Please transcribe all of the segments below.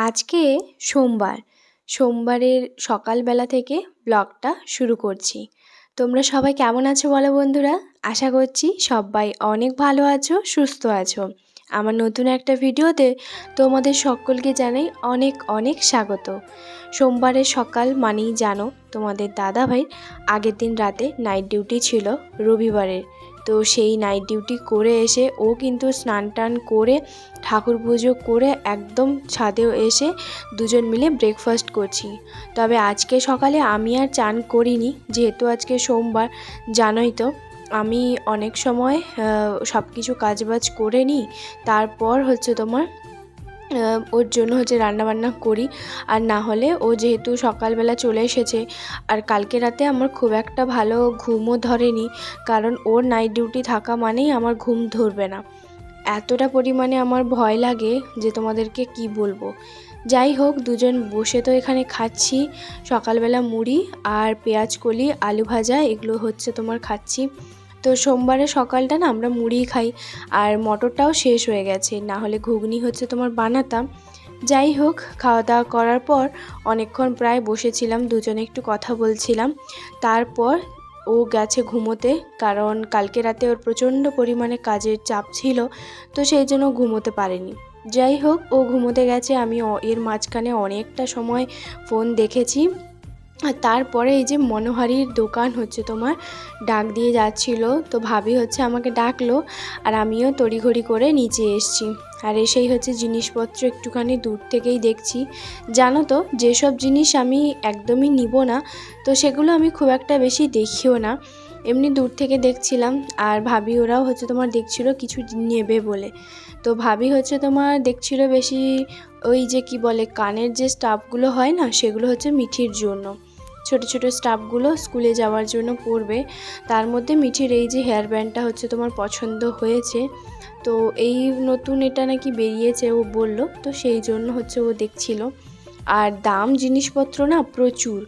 আজকে সোমবার। সোমবারের সকালবেলা থেকে ব্লগটা শুরু করছি। তোমরা সবাই কেমন আছো বলো বন্ধুরা? আশা করছি সবাই অনেক ভালো আছো, সুস্থ আছো। আমার নতুন একটা ভিডিওতে তোমাদের সকলকে জানাই অনেক অনেক স্বাগত। সোমবারের সকাল মানেই জানো তোমাদের দাদাভাই আগের দিন রাতে নাইট ডিউটি ছিল রবিবারের। তো সেই নাইট ডিউটি করে এসে ও কিন্তু স্নান টান করে ঠাকুর পুজো করে একদম ছাদেও এসে দুজন মিলে ব্রেকফাস্ট করছি। তবে আজকে সকালে আমি আর চান করিনি, যেহেতু আজকে সোমবার। জানোই তো আমি অনেক সময় সব কিছু কাজবাজ করে নিই, তারপর তোমার ওর জন্য রান্নাবান্না করি। আর না হলে ও যেহেতু সকালবেলা চলে এসেছে, আর কালকে রাতে আমার খুব একটা ভালো ঘুমও ধরেনি, কারণ ওর নাইট ডিউটি থাকা মানেই আমার ঘুম ধরবে না। এতটা পরিমাণে আমার ভয় লাগে যে তোমাদেরকে কি বলবো। যাই হোক, দুজন বসে তো এখানে খাচ্ছি। সকালবেলা মুড়ি আর পেঁয়াজ কলি আলু ভাজা এগুলো তোমার খাচ্ছি। তো সোমবারের সকালটা না আমরা মুড়িই খাই, আর মটরটাও শেষ হয়ে গেছে, না হলে ঘুগনি তোমার বানাতাম। যাই হোক, খাওয়া দাওয়া করার পর অনেকক্ষণ প্রায় বসেছিলাম, দুজনে একটু কথা বলছিলাম। তারপর ও গেছে ঘুমোতে, কারণ কালকে রাতে ওর প্রচণ্ড পরিমাণে কাজের চাপ ছিল, তো সেই জন্য ঘুমোতে পারেনি। যাই হোক, ও ঘুমোতে গেছে। আমি এর মাঝখানে অনেকটা সময় ফোন দেখেছি। আর তারপরে এই যে মনোহারির দোকান তোমার ডাক দিয়ে যাচ্ছিল, তো ভাবি আমাকে ডাকলো, আর আমিও তড়িঘড়ি করে নিচে এসেছি। আর এসেই জিনিসপত্র একটুখানি দূর থেকেই দেখছি। জানো তো, যেসব জিনিস আমি একদমই নিব না, তো সেগুলো আমি খুব একটা বেশি দেখিও না, এমনি দূর থেকে দেখছিলাম। আর ভাবি ওরাও তোমার দেখছিল কিছু নেবে বলে। তো ভাবি তোমার দেখছিল বেশি ওই যে কি বলে কানের যে স্টাফগুলো হয় না, সেগুলো মিঠির জন্য, ছোট ছোট স্টাফগুলো স্কুলে যাওয়ার জন্য পরবে। তার মধ্যে মিঠির এই যে হেয়ার ব্যান্ডটা তোমার পছন্দ হয়েছে। তো এই নতুন এটা নাকি বেরিয়েছে ও বলল, তো সেই জন্য ও দেখছিল। আর দাম জিনিসপত্র না প্রচুর।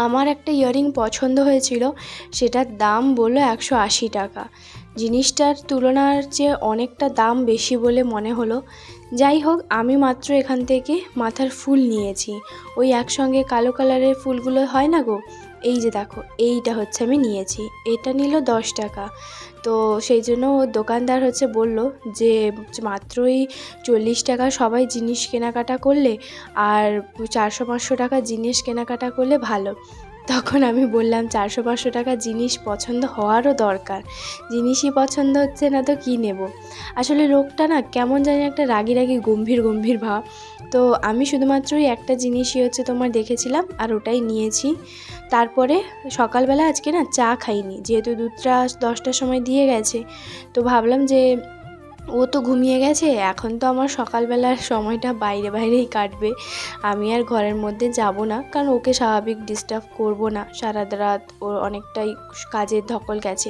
আমার একটা ইয়াররিং পছন্দ হয়েছিল, সেটার দাম বললো 180 টাকা। জিনিসটার তুলনার চেয়ে অনেকটা দাম বেশি বলে মনে হলো। যাই হোক, আমি মাত্র এখান থেকে মাথার ফুল নিয়েছি। ওই একসঙ্গে কালো কালারের ফুলগুলো হয় না গো, এই যে দেখো এইটা আমি নিয়েছি। এটা নিল 10 টাকা। তো সেই জন্য দোকানদার বলল যে মাত্রই 40 টাকা সবাই জিনিস কেনাকাটা করলে, আর 400-500 টাকা জিনিস কেনাকাটা করলে ভালো। তখন আমি বললাম 400-500 টাকা জিনিস পছন্দ হওয়ারও দরকার, জিনিসই পছন্দ হচ্ছে না তো কী নেব। আসলে লোকটা না কেমন জানি একটা রাগি রাগি গম্ভীর গম্ভীর ভাব। তো আমি শুধুমাত্রই একটা জিনিসই তোমার দেখেছিলাম, আর ওটাই নিয়েছি। তারপরে সকালবেলা আজকে না চা খাইনি, যেহেতু দুধটা 10টার সময় দিয়ে গেছে। তো ভাবলাম যে ও তো ঘুমিয়ে গেছে, এখন তো আমার সকালবেলার সময়টা বাইরে বাইরেই কাটবে। আমি আর ঘরের মধ্যে যাব না, কারণ ওকে স্বাভাবিক ডিস্টার্ব করব না, সারা রাত ওর অনেকটাই কাজের ধকল গেছে।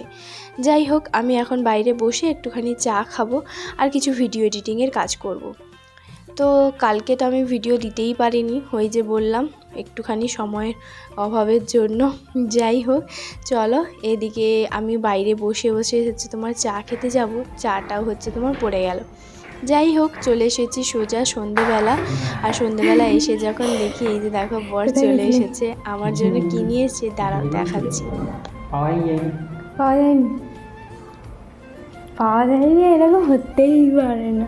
যাই হোক, আমি এখন বাইরে বসে একটুখানি চা খাবো আর কিছু ভিডিও এডিটিংয়ের কাজ করব। তো কালকে তো আমি ভিডিও দিতেই পারিনি, ওই যে বললাম একটুখানি সময়ের অভাবের জন্য। যাই হোক, চলো এদিকে আমি বাইরে বসে বসে তোমার চা খেতে যাব, চাটাও তোমার পড়ে গেল। যাই হোক, চলে এসেছি সোজা সন্ধেবেলা। আর সন্ধেবেলা এসে যখন দেখি এই যে দেখো বর চলে এসেছে, আমার জন্য কি নিয়ে এসেছে দাঁড়াও দেখাচ্ছি। পাওয়া যায়নি এরকম হতেই পারে না।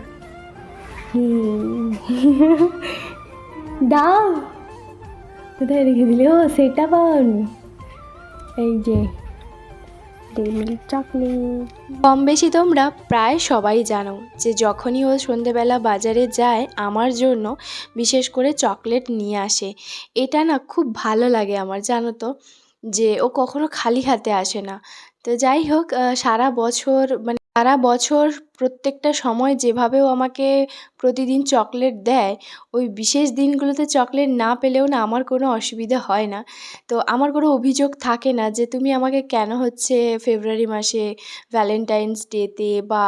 দাও, কোথায় রেখে দিলে? ও সেটা পাওনি, এই যে চকলেট। কম বেশি তোমরা প্রায় সবাই জানো যে যখনই ও সন্ধেবেলা বাজারে যায় আমার জন্য বিশেষ করে চকলেট নিয়ে আসে। এটা না খুব ভালো লাগে আমার, জানো তো, যে ও কখনো খালি হাতে আসে না। তো যাই হোক, সারা বছর প্রত্যেকটা সময় যেভাবেও আমাকে প্রতিদিন চকলেট দেয়, ওই বিশেষ দিনগুলোতে চকলেট না পেলেও না আমার কোনো অসুবিধা হয় না। তো আমার কোনো অভিযোগ থাকে না যে তুমি আমাকে কেন ফেব্রুয়ারি মাসে ভ্যালেন্টাইন্স ডেতে বা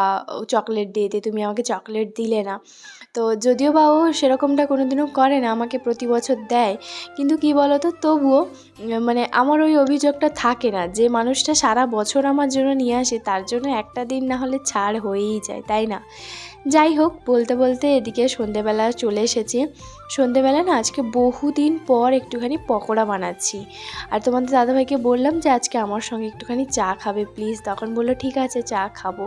চকলেট ডেতে তুমি আমাকে চকলেট দিলে না। তো যদিও বা ও সেরকমটা কোনো দিনও করে না, আমাকে প্রতি বছর দেয়, কিন্তু কী বলো তো, তবুও মানে আমার ওই অভিযোগটা থাকে না যে মানুষটা সারা বছর আমার জন্য নিয়ে আসে, তার জন্য একটা দিন না হলে ছাড় হয়েই থেকেই যায়, তাই না? যাই হোক, বলতে বলতে এদিকে সন্ধেবেলা চলে এসেছি। সন্ধেবেলা না আজকে বহুদিন পর একটুখানি পকোড়া বানাচ্ছি। আর তোমাদের দাদাভাইকে বললাম যে আজকে আমার সঙ্গে একটুখানি চা খাবে প্লিজ। তখন বললো ঠিক আছে চা খাবো।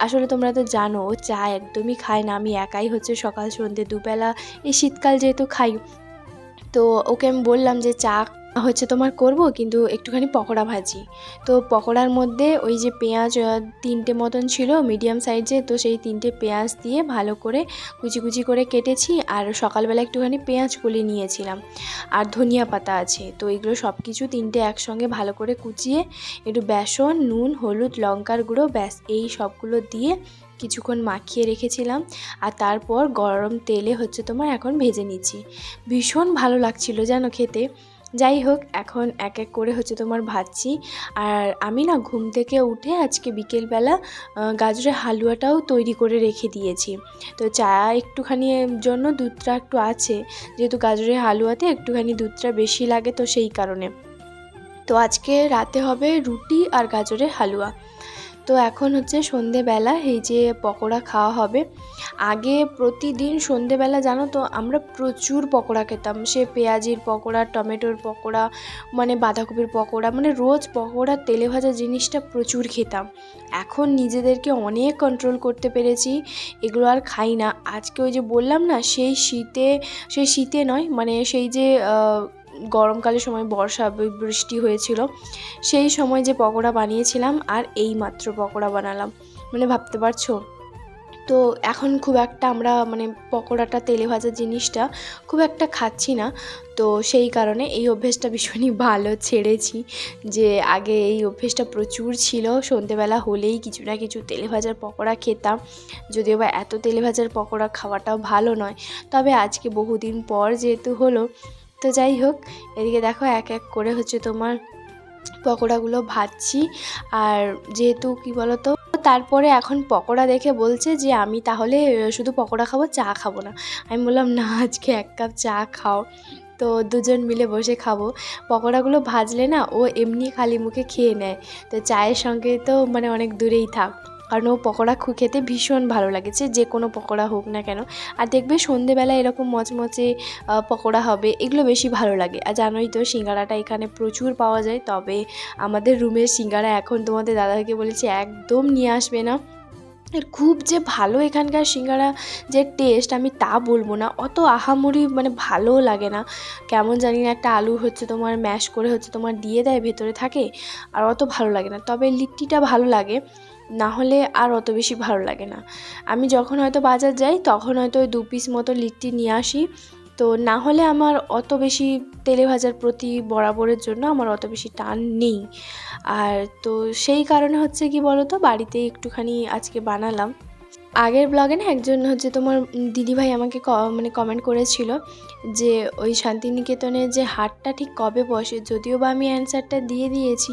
আসলে তোমরা তো জানো ও চা একদমই খায় না, আমি একাই হচ্ছে সকাল সন্ধে দুবেলা এই শীতকাল যেহেতু খাই, তো ওকে আমি বললাম যে চা হচ্ছে তোমার করব, কিন্তু একটুখানি পকোড়া ভাজি। তো পকোড়ার মধ্যে ওই যে পেঁয়াজ 3টে মতন ছিল মিডিয়াম সাইজে, তো সেই 3টে পেঁয়াজ দিয়ে ভালো করে কুচি কুচি করে কেটেছি। আর সকালবেলা একটুখানি পেঁয়াজ কলি নিয়েছিলাম, আর ধনিয়া পাতা আছে, তো এগুলো সব কিছু 3টে একসঙ্গে ভালো করে কুচিয়ে একটু বেসন, নুন, হলুদ, লঙ্কার গুঁড়ো, ব্যাস এই সবগুলো দিয়ে কিছুক্ষণ মাখিয়ে রেখেছিলাম। আর তারপর গরম তেলে হচ্ছে তোমার এখন ভেজে নিচ্ছি। ভীষণ ভালো লাগছিল জানো খেতে। যাই হোক, এখন এক এক করে হচ্ছে তোমার ভাজছি। আর আমি না ঘুম থেকে উঠে আজকে বিকেলবেলা গাজরের হালুয়াটাও তৈরি করে রেখে দিয়েছি। তো চা একটুখানি জন্য দুধটা একটু আছে, যেহেতু গাজরের হালুয়াতে একটুখানি দুধটা বেশি লাগে, তো সেই কারণে। তো আজকে রাতে হবে রুটি আর গাজরের হালুয়া। তো এখন হচ্ছে সন্ধেবেলা এই যে পকোড়া খাওয়া হবে। আগে প্রতিদিন সন্ধেবেলা জানো তো আমরা প্রচুর পকোড়া খেতাম, সে পেঁয়াজির পকোড়া, টমেটোর পকোড়া, মানে বাঁধাকপির পকোড়া, মানে রোজ পকোড়া তেলে ভাজা জিনিসটা প্রচুর খেতাম। এখন নিজেদেরকে অনেক কন্ট্রোল করতে পেরেছি, এগুলো আর খাই না। আজকে ওই যে বললাম না সেই শীতে নয়, মানে সেই যে গরমকালের সময় বর্ষা বৃষ্টি হয়েছিল, সেই সময় যে পকোড়া বানিয়েছিলাম আর এই মাত্র পকোড়া বানালাম, মানে ভাবতে পারছো। তো এখন খুব একটা আমরা মানে পকোড়াটা তেলে ভাজা জিনিসটা খুব একটা খাচ্ছি না, তো সেই কারণে এই অভ্যেসটা ভীষণই ভালো ছেড়েছি। যে আগে এই অভ্যেসটা প্রচুর ছিল, সন্ধেবেলা হলেই কিছু না কিছু তেলে ভাজার পকোড়া খেতাম, যদিও বা এত তেলে ভাজার পকোড়া খাওয়াটাও ভালো নয়, তবে আজকে বহুদিন পর যেহেতু হলো। তো যাই হোক, এদিকে দেখো এক এক করে হচ্ছে তোমার পকোড়াগুলো ভাজছি। আর যেহেতু কি বলো তো, তারপরে এখন পকোড়া দেখে বলছে যে আমি তাহলে শুধু পকোড়া খাবো, চা খাবো না। আমি বললাম না, আজকে 1 কাপ চা খাও। তো দুজন মিলে বসে খাবো। পকোড়াগুলো ভাজলে না ও এমনি খালি মুখে খেয়ে নেয়, তো চায়ের সঙ্গে তো মানে অনেক দূরেই থাক, কারণ ও পকোড়া খেতে ভীষণ ভালো লাগেছে, যে কোনো পকোড়া হোক না কেন। আর দেখবে সন্ধেবেলা এরকম মচমচে পকোড়া হবে, এগুলো বেশি ভালো লাগে। আর জানোই তো সিঙ্গাড়াটা এখানে প্রচুর পাওয়া যায়, তবে আমাদের রুমের সিঙ্গাড়া এখন তোমাদের দাদাকে বলেছি একদম নিয়ে আসবে না। আর খুব যে ভালো এখানকার সিঙ্গাড়া যে টেস্ট, আমি তা বলবো না, অত আহামরি মানে ভালোও লাগে না, কেমন জানি না, একটা আলু হচ্ছে তোমার ম্যাশ করে হচ্ছে তোমার দিয়ে দেয়, ভেতরে থাকে, আর অত ভালো লাগে না। তবে লিট্টিটা ভালো লাগে, না হলে আর অত বেশি ভালো লাগে না। আমি যখন হয়তো বাজার যাই তখন হয়তো ওই 2 পিস মতো লিট্টি নিয়ে আসি, তো না হলে আমার অত বেশি তেলে ভাজার প্রতি বরাবরের জন্য আমার অত বেশি টান নেই। আর তো সেই কারণে হচ্ছে কি বলো তো, বাড়িতেই একটুখানি আজকে বানালাম। আগের ব্লগে না একজন হচ্ছে তোমার দিদিভাই আমাকে মানে কমেন্ট করেছিল যে ওই শান্তিনিকেতনের যে হাটটা ঠিক কবে বসে, যদিও বা আমি অ্যান্সারটা দিয়ে দিয়েছি,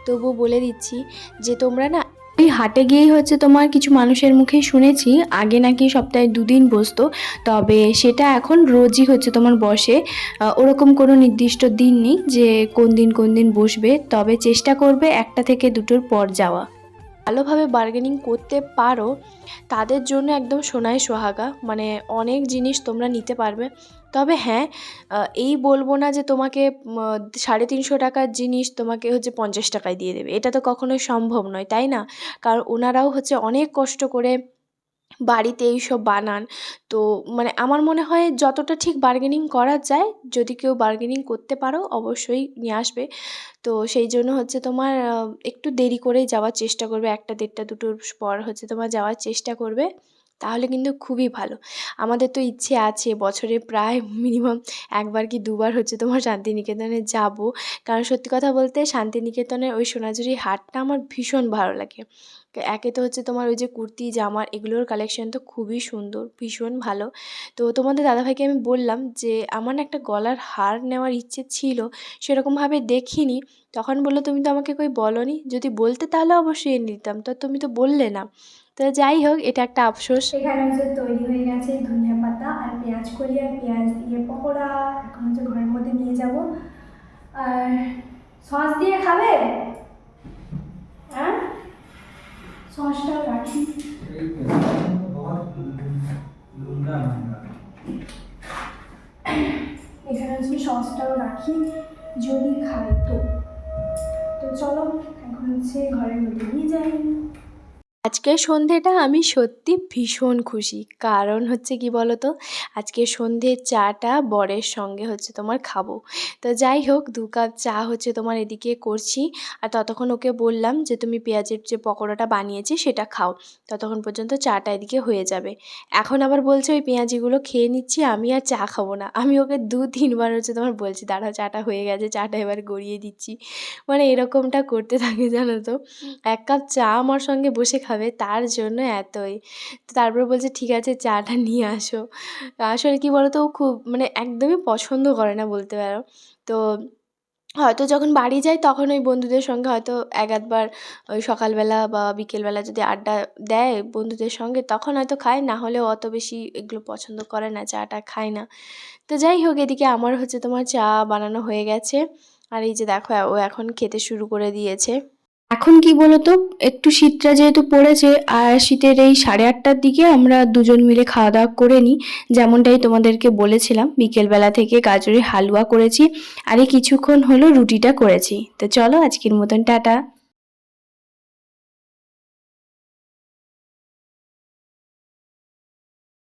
তবুও বলে দিচ্ছি যে তোমরা না এই হাটে গিয়েই হচ্ছে তোমার কিছু মানুষের মুখেই শুনেছি আগে নাকি সপ্তাহে 2 দিন বসতো, তবে সেটা এখন রোজই হচ্ছে তোমার বসে। ওরকম কোনো নির্দিষ্ট দিন নেই যে কোন দিন বসবে, তবে চেষ্টা করবে 1টা থেকে 2টোর পর যাওয়া। ভালোভাবে বার্গেনিং করতে পারো তাদের জন্য একদম সোনায় সোহাগা, মানে অনেক জিনিস তোমরা নিতে পারবে। তবে হ্যাঁ, এই বলবো না যে তোমাকে 350 টাকার জিনিস তোমাকে হচ্ছে 50 টাকায় দিয়ে দেবে, এটা তো কখনোই সম্ভব নয়, তাই না? কারণ ওনারাও হচ্ছে অনেক কষ্ট করে বাড়িতে এইসব বানান। তো মানে আমার মনে হয় যতটা ঠিক বার্গেনিং করা যায়, যদি কেউ বার্গেনিং করতে পারো অবশ্যই নিয়ে আসবে। তো সেই জন্য হচ্ছে তোমার একটু দেরি করেই যাওয়ার চেষ্টা করবে, 1টা 1:30 2টোর পর হচ্ছে তোমার যাওয়ার চেষ্টা করবে, তাহলে কিন্তু খুবই ভালো। আমাদের তো ইচ্ছে আছে বছরে প্রায় মিনিমাম 1বার কি 2বার হচ্ছে তোমার শান্তিনিকেতনে যাব, কারণ সত্যি কথা বলতে শান্তিনিকেতনের ওই সোনাঝুরির হাটটা আমার ভীষণ ভালো লাগে। একে তো হচ্ছে তোমার ওই যে কুর্তি জামার এগুলোর কালেকশন তো খুবই সুন্দর, ভীষণ ভালো। তো তোমাদের দাদাভাইকে আমি বললাম যে আমার না একটা গলার হার নেওয়ার ইচ্ছে ছিল, সেরকমভাবে দেখিনি। তখন বললো তুমি তো আমাকে কই বলোনি, যদি বলতে তাহলে অবশ্যই এনে দিতাম, তো তুমি তো বললে না। তো যাই হোক, এটা একটা আফসোস। এখানে হচ্ছে তৈরি হয়ে গেছে ধনিয়া পাতা আর পেঁয়াজ কলি আর পেঁয়াজ দিয়ে পকোড়া, এখন হচ্ছে ঘরের মধ্যে নিয়ে যাব। আর সস দিয়ে খাবে? হ্যাঁ, সসটাও রাখি। এখানে হচ্ছে সসটাও রাখি যদি খাই তো। তো চলো এখন হচ্ছে ঘরের মধ্যে নিয়ে যাই। আজকের সন্ধেটা আমি সত্যি ভীষণ খুশি, কারণ হচ্ছে কি বলো তো, আজকে সন্ধ্যের চাটা বরের সঙ্গে হচ্ছে তোমার খাবো। তো যাই হোক, 2 কাপ চা হচ্ছে তোমার এদিকে করছি, আর ততক্ষণ ওকে বললাম যে তুমি পেঁয়াজের যে পকোড়াটা বানিয়েছি সেটা খাও, ততক্ষণ পর্যন্ত চাটা এদিকে হয়ে যাবে। এখন আবার বলছে ওই পেঁয়াজিগুলো খেয়ে নিচ্ছি, আমি আর চা খাবো না। আমি ওকে 2-3 বার হচ্ছে তোমার বলছি দাঁড়াও চাটা হয়ে গেছে, চাটা এবার গড়িয়ে দিচ্ছি। মানে এরকমটা করতে থাকে জানো তো, 1 কাপ চা আমার সঙ্গে বসে খাবে তার জন্য এতই। তো তারপরে বলছে ঠিক আছে চাটা নিয়ে আসো। আসলে কি বলো তো, ও খুব মানে একদমই পছন্দ করে না বলতে পারো। তো হয়তো যখন বাড়ি যাই তখন ওই বন্ধুদের সঙ্গে হয়তো এক আধবার ওই সকালবেলা বা বিকেলবেলা যদি আড্ডা দেয় বন্ধুদের সঙ্গে তখন হয়তো খায়, না হলে অত বেশি এগুলো পছন্দ করে না, চাটা খায় না। তো যাই হোক, এদিকে আমার হচ্ছে তোমার চা বানানো হয়ে গেছে, আর এই যে দেখো ও এখন খেতে শুরু করে দিয়েছে। এখন কি বলতো, একটু শীতটা যেহেতু পড়েছে আর শীতের এই 8:30টার দিকে আমরা দুজন মিলে খাওয়া দাওয়া করে নিই। যেমনটাই তোমাদেরকে বলেছিলাম, বিকেলবেলা থেকে গাজরের হালুয়া করেছি, আর এই কিছুক্ষণ হলো রুটিটা করেছি। তো চলো আজকের মতন টাটা।